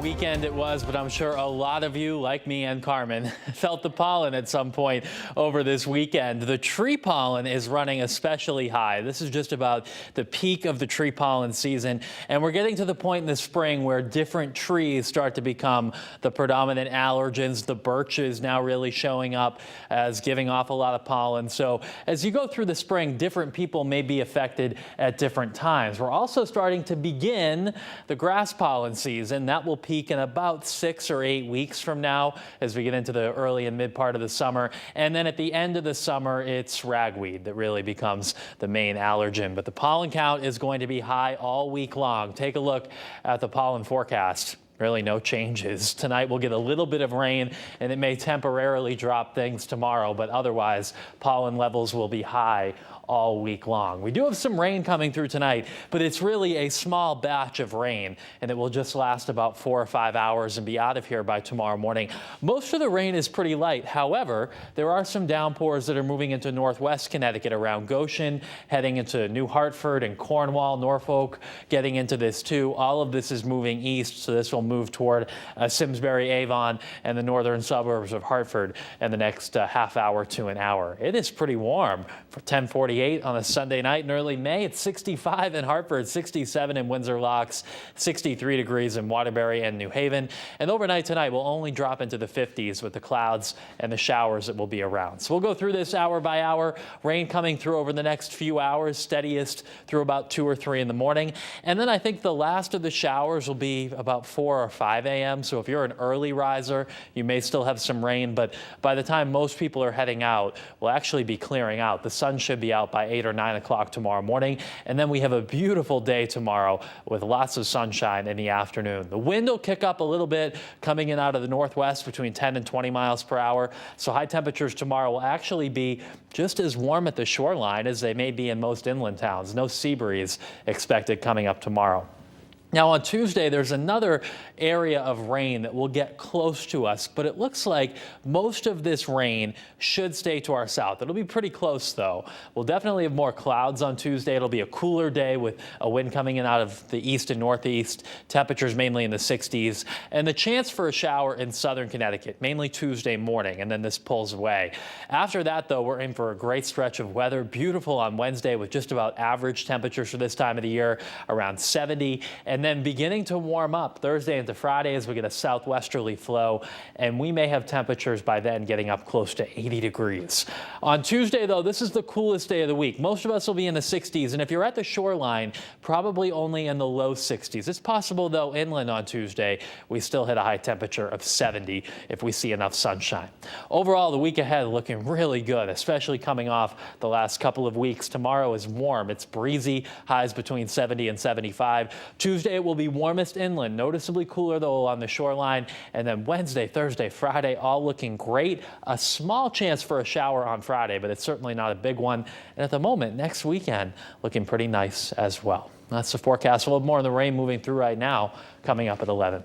Weekend it was, but I'm sure a lot of you, like me and Carmen, felt the pollen at some point over this weekend. The tree pollen is running especially high. This is just about the peak of the tree pollen season, and we're getting to the point in the spring where different trees start to become the predominant allergens. The birch is now really showing up as giving off a lot of pollen. So as you go through the spring, different people may be affected at different times. We're also starting to begin the grass pollen season. That will peak in about 6 or 8 weeks from now as we get into the early and mid part of the summer. And then at the end of the summer, it's ragweed that really becomes the main allergen. But the pollen count is going to be high all week long. Take a look at the pollen forecast. Really no changes. Tonight we'll get a little bit of rain and it may temporarily drop things tomorrow, but otherwise pollen levels will be high all week long. We do have some rain coming through tonight, but it's really a small batch of rain and it will just last about 4 or 5 hours and be out of here by tomorrow morning. Most of the rain is pretty light. However, there are some downpours that are moving into northwest Connecticut around Goshen, heading into New Hartford and Cornwall, Norfolk, getting into this too. All of this is moving east, so this will move toward Simsbury, Avon, and the northern suburbs of Hartford in the next half hour to an hour. It is pretty warm for 10:48 on a Sunday night in early May. It's 65 in Hartford, 67 in Windsor Locks, 63 degrees in Waterbury and New Haven. And overnight tonight will only drop into the 50s with the clouds and the showers that will be around. So we'll go through this hour by hour. Rain coming through over the next few hours, steadiest through about 2 or 3 in the morning. And then I think the last of the showers will be about 4 or 5 a.m. So if you're an early riser, you may still have some rain, but by the time most people are heading out, we'll actually be clearing out. The sun should be out by 8 or 9 o'clock tomorrow morning. And then we have a beautiful day tomorrow with lots of sunshine in the afternoon. The wind will kick up a little bit coming in out of the northwest between 10 and 20 miles per hour. So high temperatures tomorrow will actually be just as warm at the shoreline as they may be in most inland towns. No sea breeze expected coming up tomorrow. Now on Tuesday, there's another area of rain that will get close to us, but it looks like most of this rain should stay to our south. It'll be pretty close though. We'll definitely have more clouds on Tuesday. It'll be a cooler day with a wind coming in out of the east and northeast, temperatures mainly in the 60s, and the chance for a shower in southern Connecticut, mainly Tuesday morning, and then this pulls away. After that though, we're in for a great stretch of weather. Beautiful on Wednesday with just about average temperatures for this time of the year, around 70. And then beginning to warm up Thursday into Friday as we get a southwesterly flow, and we may have temperatures by then getting up close to 80 degrees. On Tuesday, though, this is the coolest day of the week. Most of us will be in the 60s, and if you're at the shoreline, probably only in the low 60s. It's possible, though, inland on Tuesday, we still hit a high temperature of 70 if we see enough sunshine. Overall, the week ahead looking really good, especially coming off the last couple of weeks. Tomorrow is warm. It's breezy, highs between 70 and 75. Tuesday, it will be warmest inland, noticeably cooler though on the shoreline. And then Wednesday, Thursday, Friday, all looking great. A small chance for a shower on Friday, but it's certainly not a big one. And at the moment, next weekend looking pretty nice as well. That's the forecast. We'll have more of the rain moving through right now, coming up at 11.